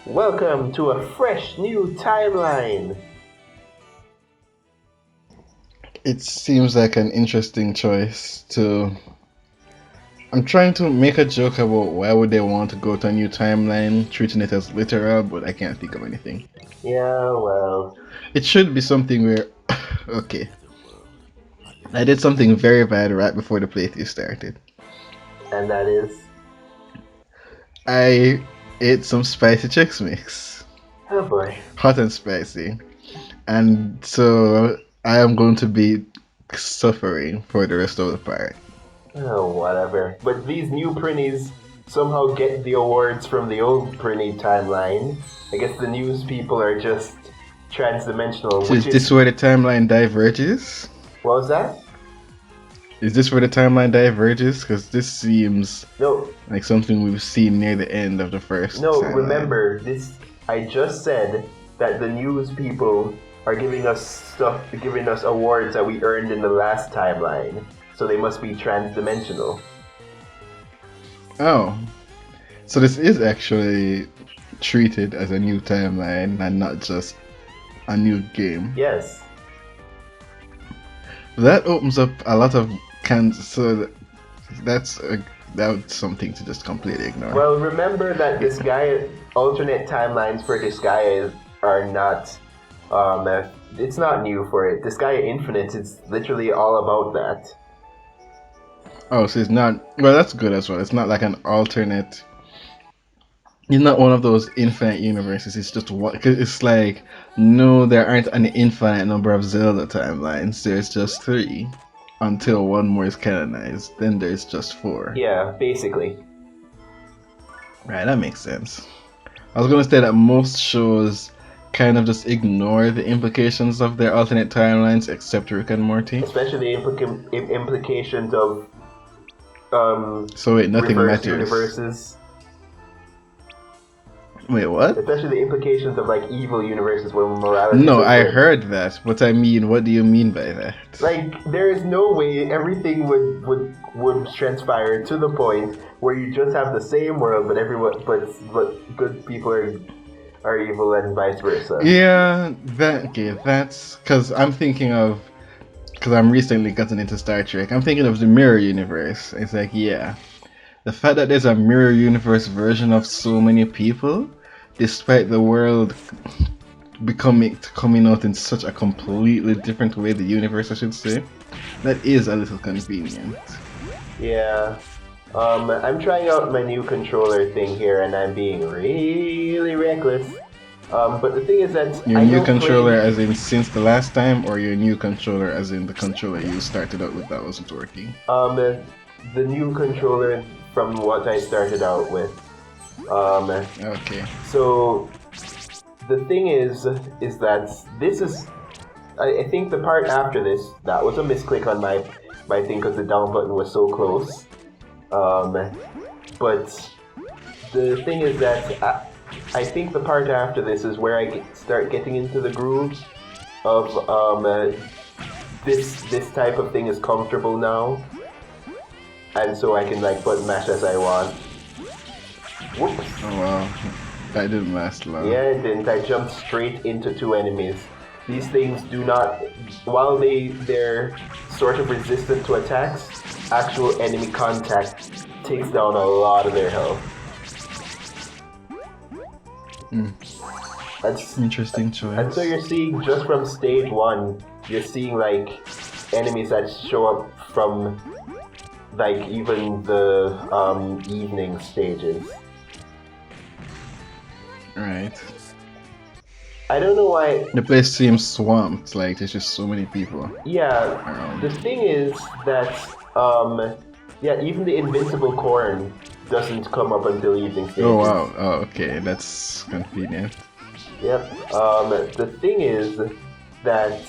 Welcome to a fresh new timeline. It seems like an interesting choice to... I'm trying to make a joke about why would they want to go to a new timeline, treating it as literal, but I can't think of anything. Yeah, well... It should be something where... Okay. I did something very bad right before the playthrough started. And that is? I ate some spicy Chex Mix. Oh boy. Hot and spicy. And so I am going to be suffering for the rest of the part. Oh, whatever. But these new Prinnies somehow get the awards from the old Prinny timeline. I guess the news people are just trans-dimensional. So is this where the timeline diverges? What was that? Is this where the timeline diverges? Because this seems like something we've seen near the end of the first timeline. Remember, this. I just said that the news people are giving us awards that we earned in the last timeline. So they must be trans-dimensional. Oh. So this is actually treated as a new timeline and not just a new game. Yes. That opens up a lot of so that's something to just completely ignore. Well, remember that alternate timelines for Disgaea are not, it's not new for it. Disgaea Infinite is literally all about that. Oh, so it's not, well, that's good as well. It's not like an alternate, it's not one of those infinite universes. It's just one, because it's like, no, there aren't an infinite number of Zelda timelines. There's just 3 until one more is canonized. Then there's just 4. Yeah, basically. Right, that makes sense. I was going to say that most shows kind of just ignore the implications of their alternate timelines, except Rick and Morty. Especially the implications of so wait, nothing matters. Universes. Wait, what? Especially the implications of like evil universes where morality. No, I heard that, but I mean, what do you mean by that? Like, there is no way everything would transpire to the point where you just have the same world, but good people are evil and vice versa. Yeah, that's because I'm thinking of. Because I'm recently gotten into Star Trek, I'm thinking of the mirror universe. It's like, yeah, the fact that there's a mirror universe version of so many people, despite the world coming out in such a completely different way, the universe I should say, that is a little convenient. Yeah. I'm trying out my new controller thing here and I'm being really reckless. But the thing is that your new controller as in since the last time, or your new controller as in the controller you started out with that wasn't working? The new controller from what I started out with. Okay. So the thing is that this is, I think the part after this, that was a misclick on my thing because the down button was so close. But the thing is that I think the part after this is where I start getting into the groove of this type of thing is comfortable now, and so I can like button mash as I want. Whoops! Oh wow, that didn't last long. Yeah, it didn't. I jumped straight into 2 enemies. These things do not, while they're sort of resistant to attacks, actual enemy contact takes down a lot of their health. That's interesting choice. And so you're seeing, just from stage 1, you're seeing like enemies that show up from like even the evening stages. Right. I don't know why. The place seems swamped, like there's just so many people. Yeah, around. The thing is that, yeah, even the invincible corn doesn't come up until evening stages. Oh wow, oh okay, that's convenient. Yep, the thing is that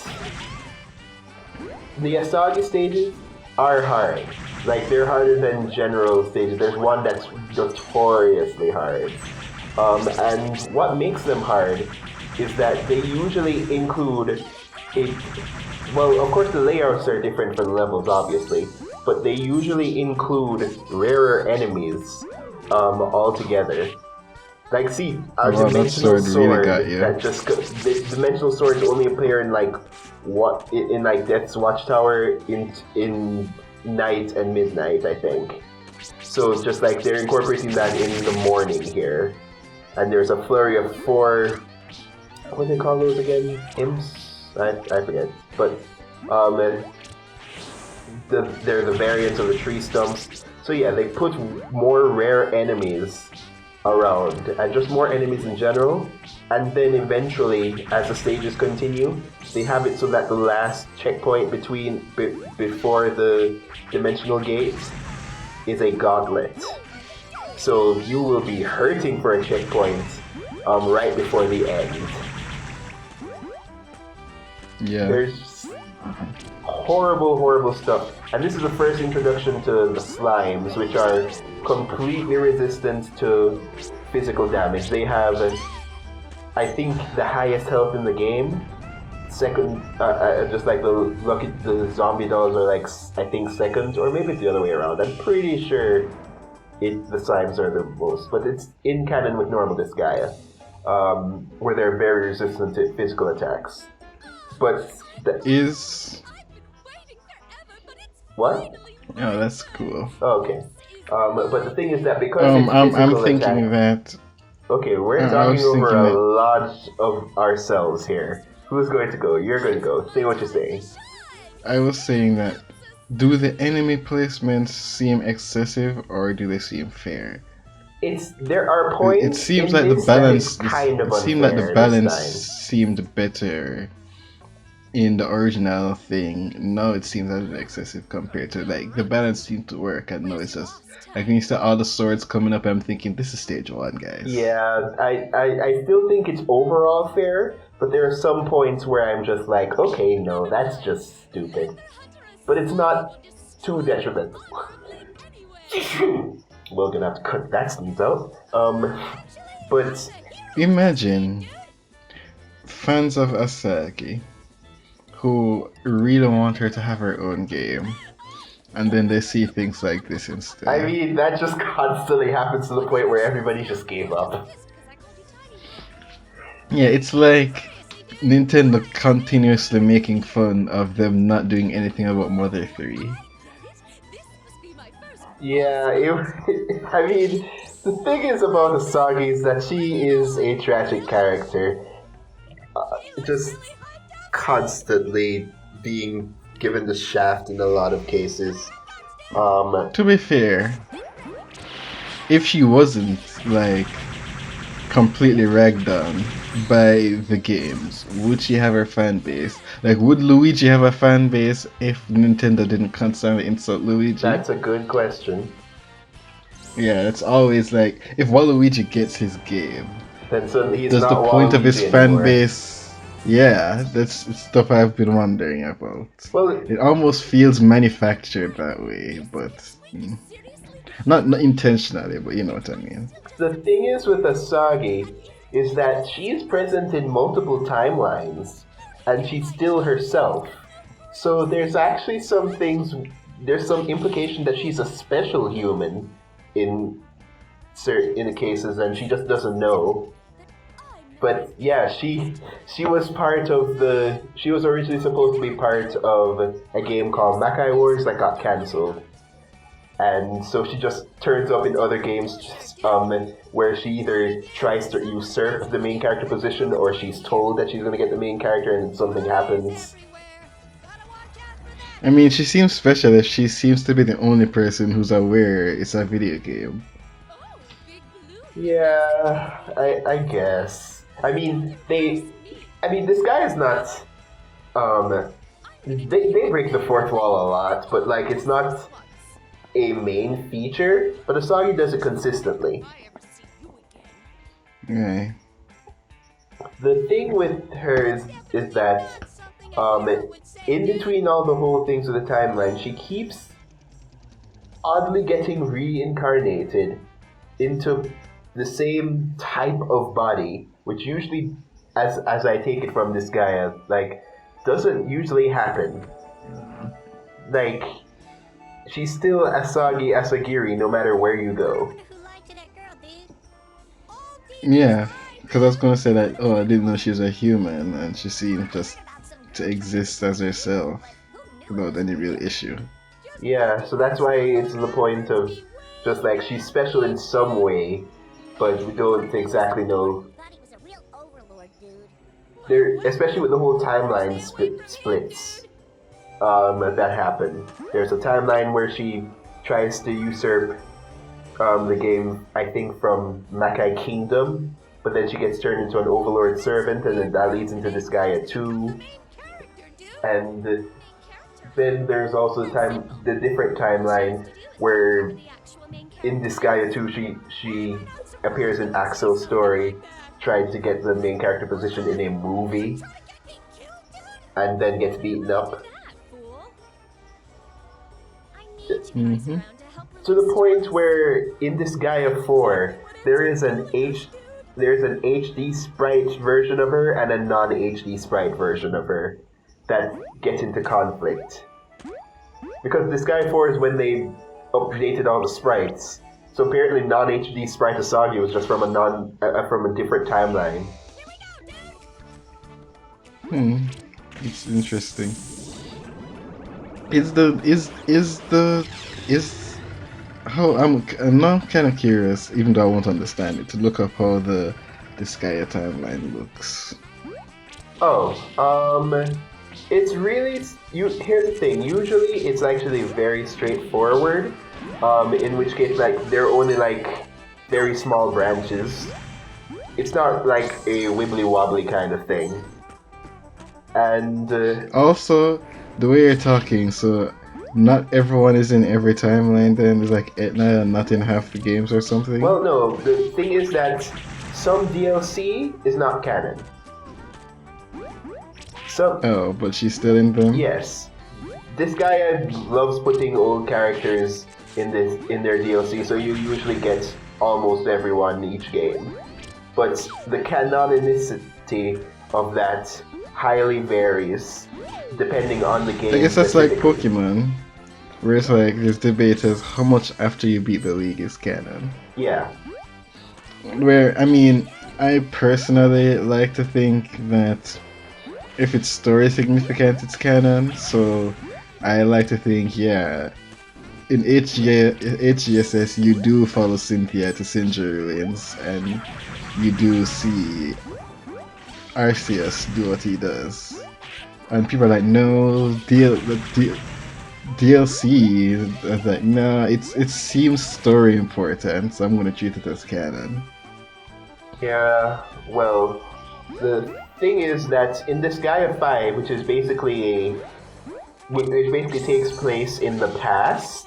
the Asagi stages are hard. Like, they're harder than general stages. There's one that's notoriously hard. And what makes them hard is that they usually include well, of course the layouts are different for the levels, obviously, but they usually include rarer enemies altogether. Like, see, our Wow, that dimensional sword sword really got you. that just the dimensional swords only appear in like in Death's Watchtower in night and midnight, I think. So it's just like they're incorporating that in the morning here, and there's a flurry of 4. What do they call those again? Imps? I forget. But they're the variants of the tree stumps. So yeah, they put more rare enemies around, and just more enemies in general. And then eventually, as the stages continue, they have it so that the last checkpoint before the dimensional gate is a gauntlet. So you will be hurting for a checkpoint right before the end. Yeah. There's horrible stuff. And this is the first introduction to the slimes, which are completely resistant to physical damage. They have, I think, the highest health in the game. Second, just like the zombie dolls are like, I think, second, or maybe it's the other way around. I'm pretty sure the slimes are the most, but it's in canon with normal Disgaea, where they're very resistant to physical attacks. But what? Oh, that's cool. Oh, okay. But the thing is that because I'm thinking that. Okay, we're talking over a lot of ourselves here. Who's going to go? You're going to go. Say what you're saying. I was saying that. Do the enemy placements seem excessive or do they seem fair? There are points. It seems like the balance. Kind of it seemed like the balance seemed better in the original thing. Now it seems a little excessive compared to like the balance seemed to work, and now it's just like when you start all the swords coming up, I'm thinking this is stage 1, guys. Yeah, I still think it's overall fair, but there are some points where I'm just like, okay, no, that's just stupid. But it's not too detrimental. We're gonna have to cut that sneeze out. But imagine fans of Asagi who really want her to have her own game, and then they see things like this instead. I mean, that just constantly happens to the point where everybody just gave up. Yeah, it's like Nintendo continuously making fun of them not doing anything about Mother 3. Yeah, I mean, the thing is about Asagi is that she is a tragic character. Just constantly being given the shaft in a lot of cases. To be fair, if she wasn't like completely ragged on by the games, would she have her fan base? Like, would Luigi have a fan base if Nintendo didn't constantly insult Luigi? That's a good question. Yeah, it's always like, if Waluigi gets his game, then suddenly he's does not the point Waluigi of his anymore. fan base? Yeah, that's stuff I've been wondering about. Well, it almost feels manufactured that way, but not intentionally, but you know what I mean. The thing is with Asagi is that she is present in multiple timelines, and she's still herself. So there's actually there's some implication that she's a special human in the cases, and she just doesn't know. But yeah, she was she was originally supposed to be part of a game called Makai Wars that got cancelled. And so she just turns up in other games where she either tries to usurp the main character position or she's told that she's going to get the main character and something happens. I mean, she seems special if she seems to be the only person who's aware it's a video game. Yeah, I guess. I mean, this guy is not, they break the fourth wall a lot, but like, it's not a main feature, but Asagi does it consistently. Okay. The thing with her is that in between all the whole things with the timeline, she keeps oddly getting reincarnated into the same type of body, which usually, as I take it from this guy, like, doesn't usually happen. Like, she's still Asagiri no matter where you go. Yeah, because I was gonna say that. Oh, I didn't know she was a human, and she seemed just to exist as herself without any real issue. Yeah, so that's why it's the point of just like she's special in some way, but we don't exactly know. There, especially with the whole timeline splits that happen. There's a timeline where she tries to usurp the game, I think, from Makai Kingdom, but then she gets turned into an Overlord servant, and then that leads into Disgaea 2. And then there's also the different timeline where in Disgaea 2 she appears in Axel's story, trying to get the main character position in a movie, and then gets beaten up. Mm-hmm. To the point where in Disgaea 4 there's an HD sprite version of her and a non-HD sprite version of her that get into conflict. Because Disgaea 4 is when they updated all the sprites. So apparently non-HD sprite Asagi was just from a different timeline. It's interesting. How I'm now kind of curious, even though I won't understand it, to look up how the Disgaea timeline looks. It's really here's the thing. Usually, it's actually very straightforward. In which case, like they're only like very small branches. It's not like a wibbly wobbly kind of thing. And also, the way you're talking, so not everyone is in every timeline. Then there's like Etna not in half the games or something. Well, no. The thing is that some DLC is not canon. Oh, but she's still in them? Yes. This guy loves putting old characters in their DLC, so you usually get almost everyone each game. But the canonicity of that highly varies depending on the game. I guess that's like Pokemon, where it's like there's debate as how much after you beat the league is canon. Yeah. Where, I mean, I personally like to think that if it's story significant, it's canon. So I like to think, yeah, in HGSS you do follow Cynthia to Sinjin Ruins, and you do see Arceus do what he does. And people are like, no, DLC. I was like, no, it seems story important, so I'm gonna treat it as canon. Yeah, well, the thing is that in Disgaea 5, which basically takes place in the past,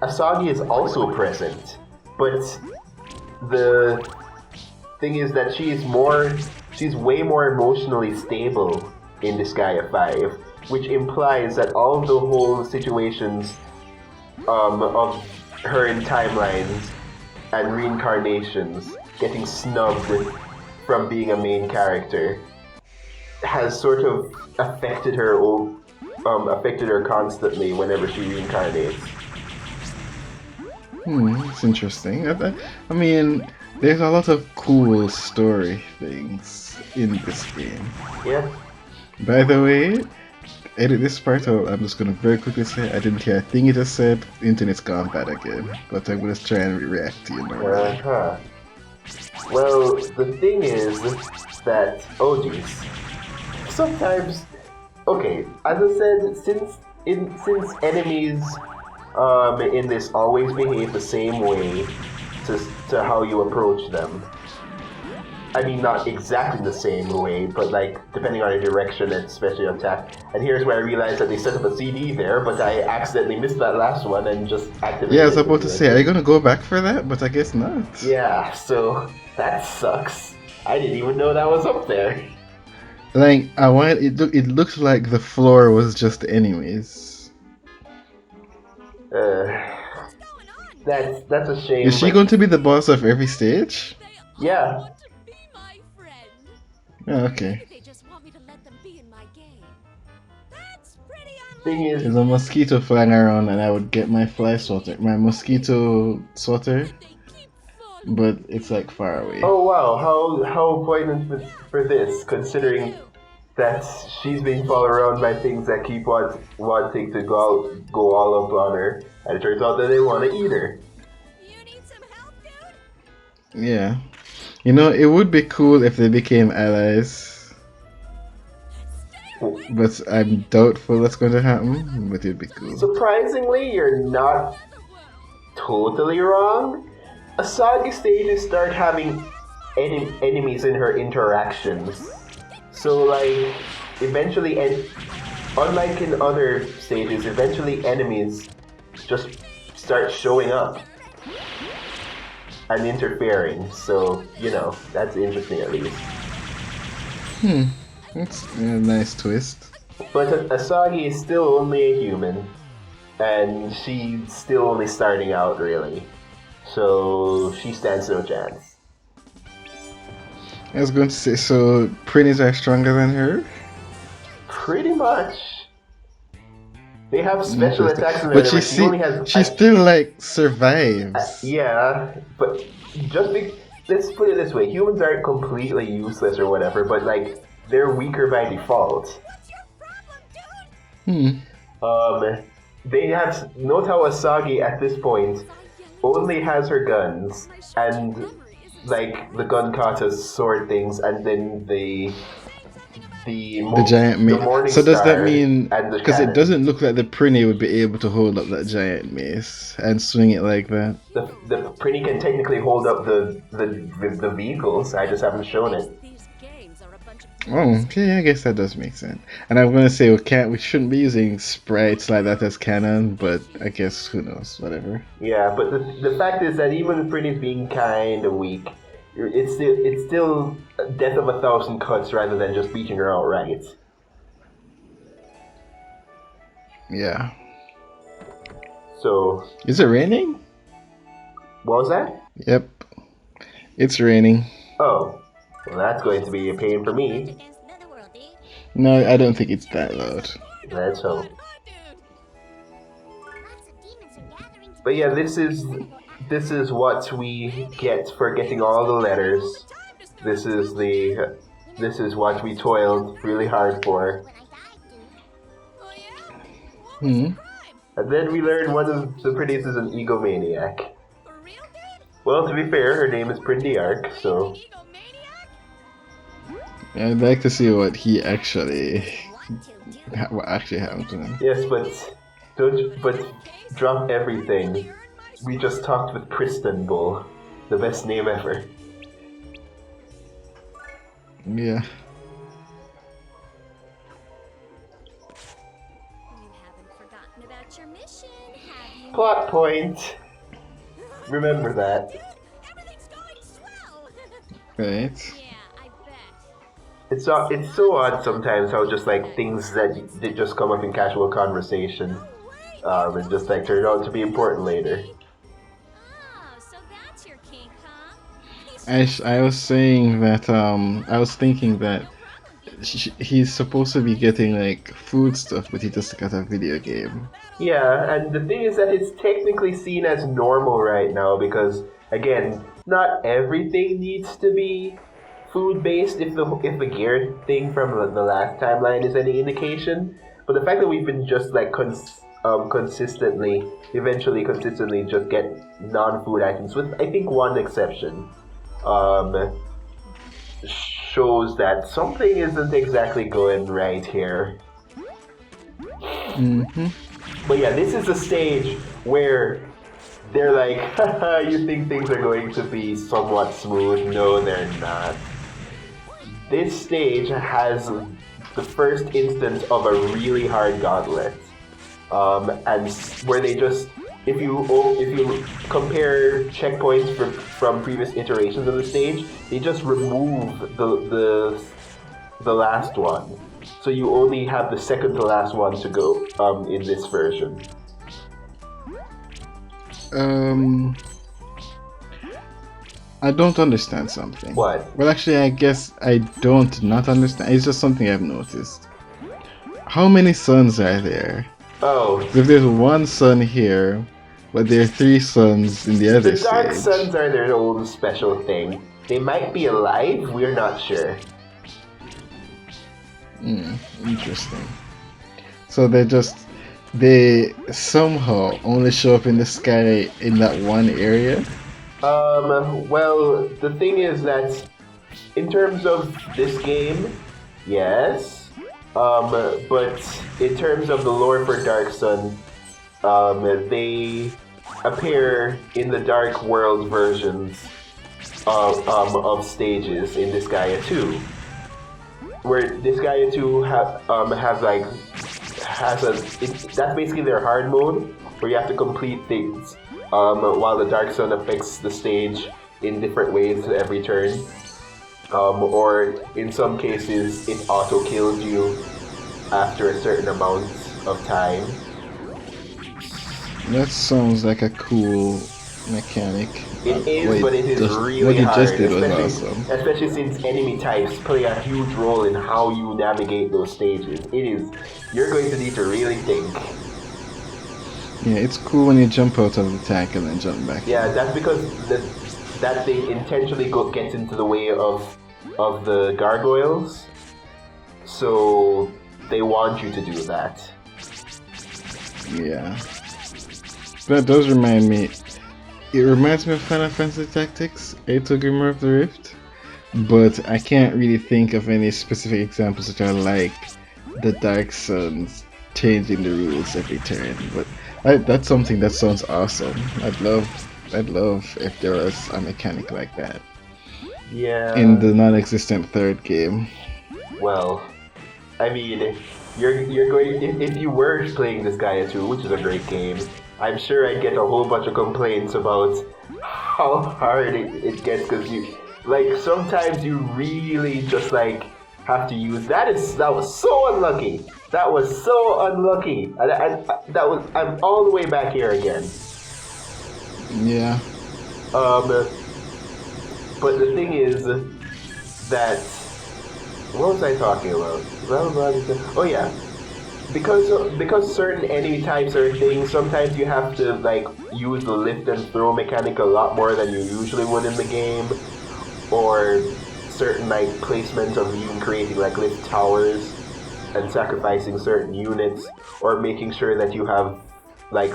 Asagi is also present, but the thing is that she's way more emotionally stable in Disgaea 5, which implies that all the whole situations of her in timelines and reincarnations getting snubbed from being a main character has sort of affected her constantly whenever she reincarnates. It's interesting. I mean, there's a lot of cool story things in this game. Yeah. By the way, edit this part out. I'm just gonna very quickly say I didn't hear a thing you just said. The internet's gone bad again, but I'm gonna try and react to you now. Well, the thing is that sometimes, okay, as I said, since enemies in this always behave the same way to how you approach them. I mean, not exactly the same way, but like depending on your direction and especially attack. And here's where I realized that they set up a CD there, but I accidentally missed that last one and just activated. Yeah, I was about to say, are you gonna go back for that? But I guess not. Yeah, so that sucks. I didn't even know that was up there. Like, it looked like the floor was just enemies. That's a shame. Is she going to be the boss of every stage? Yeah. Oh, okay. Thing is, there's a mosquito flying around, and I would get my mosquito swatter. but it's like far away. Oh wow, how poignant for this, considering that she's being followed around by things that keep wanting to go all up on her, and it turns out that they want to eat her. Yeah. You know, it would be cool if they became allies. But I'm doubtful that's going to happen, but it'd be cool. Surprisingly, you're not totally wrong. Asagi stages start having enemies in her interactions. So, like, eventually, unlike in other stages, eventually enemies just start showing up and interfering. So, you know, that's interesting at least. That's a nice twist. But Asagi is still only a human, and she's still only starting out, really. So, she stands no chance. I was going to say, so Prinnies are stronger than her? Pretty much. They have special attacks in but there, she still like survives. Yeah, but let's put it this way: humans aren't completely useless or whatever, but like they're weaker by default. They have note how Asagi at this point only has her guns and like the gun katas sword things, and then the giant mace. So does that mean, because it cannon. doesn't look like the Prinny would be able to hold up that giant mace and swing it like that? The Prinny can technically hold up the vehicles. I just haven't shown it. Oh, okay, I guess that does make sense. And I'm gonna say we shouldn't be using sprites like that as canon, but I guess who knows, whatever. Yeah, but the fact is that even the Prinny's being kind of weak, it's still death of 1,000 cuts rather than just beating her outright. Yeah. So. Is it raining? What was that? Yep. It's raining. Oh. Well, that's going to be a pain for me. No, I don't think it's that loud. Let's hope. But yeah, this is what we get for getting all the letters. This is what we toiled really hard for. And then we learn one of the Prinnies is an egomaniac. Well, to be fair, her name is Prinny Arc, so. I'd like to see what actually happened to him. Yes, but drop everything. We just talked with Kristen Bull, the best name ever. Yeah. You haven't forgotten about your mission, have you? Plot point. Remember that. Everything's going swell. Right. Yeah, I bet. It's so odd sometimes how just like things that just come up in casual conversation, and just like turn out to be important later. Oh, so that's your kink, huh? I was saying that I was thinking that he's supposed to be getting like food stuff, but he just got a video game. Yeah, and the thing is that it's technically seen as normal right now because again, not everything needs to be food based if the gear thing from the last timeline is any indication. But the fact that we've been just like consistently just get non-food items with I think one exception, shows that something isn't exactly going right here. But yeah, this is a stage where they're like, haha, you think things are going to be somewhat smooth? No, they're not. This stage has the first instance of a really hard gauntlet. And where they just, if you compare checkpoints from previous iterations of the stage, they just remove the last one. So you only have the second to last one to go in this version. I don't understand something. What? Well, actually, I guess I don't not understand. It's just something I've noticed. How many suns are there? Oh. If there's one sun here, But there are three suns in the other The Dark stage. Suns are their own special thing. They might be alive, we're not sure. Interesting. So they somehow only show up in the sky in that one area? Well, the thing is that in terms of this game, yes. But in terms of the lore for Dark Sun, they appear in the Dark World versions of stages in Disgaea 2. Where Disgaea 2 that's basically their hard mode, where you have to complete things, while the Dark Sun affects the stage in different ways every turn. Or in some cases, it auto kills you after a certain amount of time. That sounds like a cool mechanic. It is, but it is really what you hard, just did was awesome. especially since enemy types play a huge role in how you navigate those stages. You're going to need to really think. Yeah, it's cool when you jump out of the tank and then jump back. Yeah, that's because that thing intentionally gets into the way of the gargoyles, so they want you to do that. Yeah. That does remind me. It reminds me of Final Fantasy Tactics, A2 Grimmer of the Rift, but I can't really think of any specific examples that are like the Dark Suns changing the rules every turn. But that's something that sounds awesome. I'd love if there was a mechanic like that. Yeah. In the non-existent third game. Well, I mean, you're going if you were playing this Gaia 2, which is a great game, I'm sure I'd get a whole bunch of complaints about how hard it gets, because sometimes you really just have to use that was so unlucky. That was so unlucky. I'm all the way back here again. Yeah. But the thing is that what was I talking about? Oh yeah. Because certain enemy types are things, sometimes you have to use the lift and throw mechanic a lot more than you usually would in the game, or certain placement of even creating lift towers and sacrificing certain units, or making sure that you have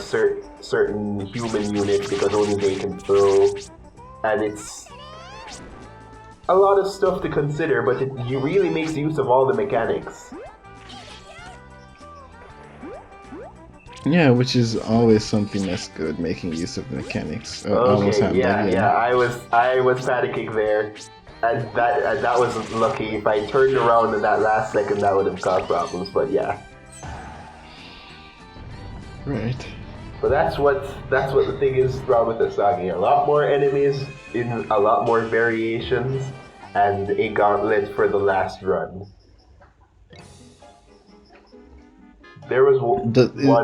certain human units because only they can throw, and it's a lot of stuff to consider, but it really makes use of all the mechanics. Yeah, which is always something that's good, making use of the mechanics. Okay, yeah, I was panicking there, and that was lucky. If I turned around in that last second, that would have caused problems. But yeah, right. But that's what the thing is wrong with Asagi. A lot more enemies in a lot more variations, and a gauntlet for the last run. There was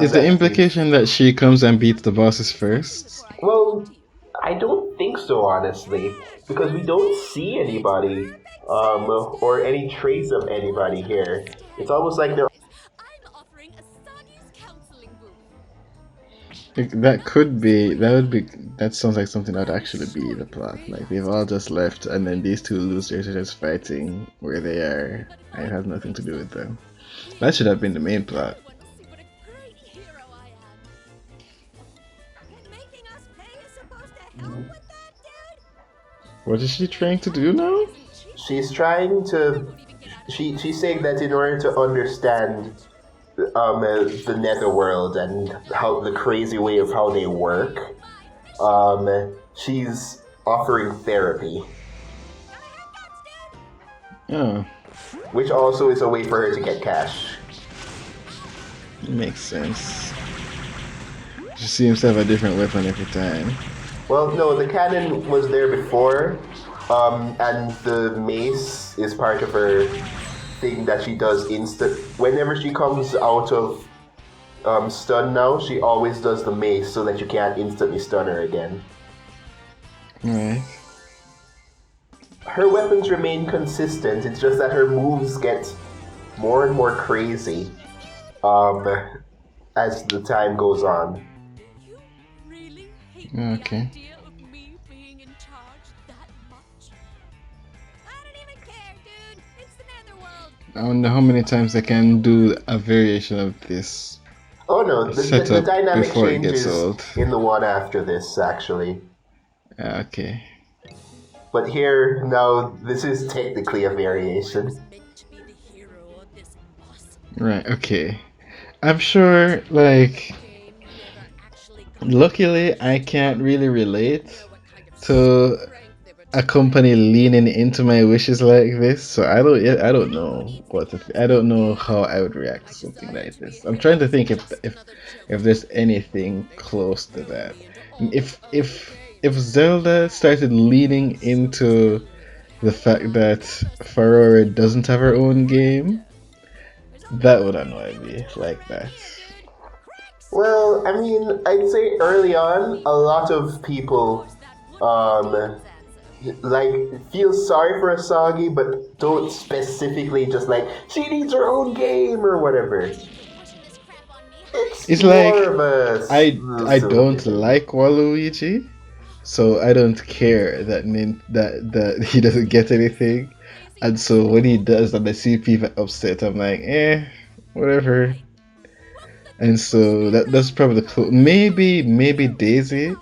is the implication that she comes and beats the bosses first? Well, I don't think so, honestly, because we don't see anybody, or any trace of anybody here. It's almost like they're. I'm offering Asagi's counseling booth. That sounds like something that would actually be the plot. They've all just left, and then these two losers are just fighting where they are. I have nothing to do with them. That should have been the main plot. What a great hero I am. Making us pay is supposed to help with that, dude? What is she trying to do now? She's trying to. She's saying that in order to understand the netherworld and how the crazy way of how they work, she's offering therapy. Oh. Which also is a way for her to get cash. Makes sense. She seems to have a different weapon every time. Well, no, the cannon was there before, and the mace is part of her thing that she does instant. Whenever she comes out of stun now, she always does the mace so that you can't instantly stun her again. Right. Her weapons remain consistent, it's just that her moves get more and more crazy as the time goes on. You really Okay. idea of me being in charge that much? I don't even care, dude. It's the Netherworld. I wonder how many times I can do a variation of this Oh no, the setup dynamic before it gets changes old. in the one after this, actually. Okay. But here, now, this is technically a variation. Meant to be the hero of this awesome Right, okay. I'm sure, like, game never actually luckily I can't really relate know what kind of to strength they were a company leaning into my wishes like this, so I don't know what to I don't know how I would react to something like this. I'm trying to think if there's anything close to that. If Zelda started leaning into the fact that Ferrari doesn't have her own game, that would annoy me like that. Well, I mean, I'd say early on, a lot of people, like, feel sorry for Asagi, but don't specifically just like, she needs her own game or whatever. It's more like of a I don't like Waluigi, so I don't care that that he doesn't get anything, and so when he does and I see people upset, I'm like, whatever. And so that's probably maybe Daisy.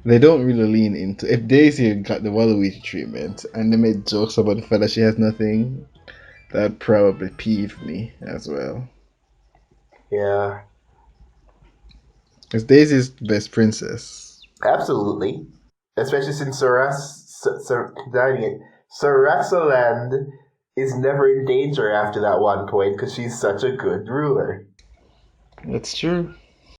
They don't really lean into. If Daisy got the Waluigi treatment and they made jokes about the fact that she has nothing, that'd probably peeve me as well. Yeah, Because Daisy's the best princess. absolutely. Especially since Sarasaland is never in danger after that one point because she's such a good ruler. That's true.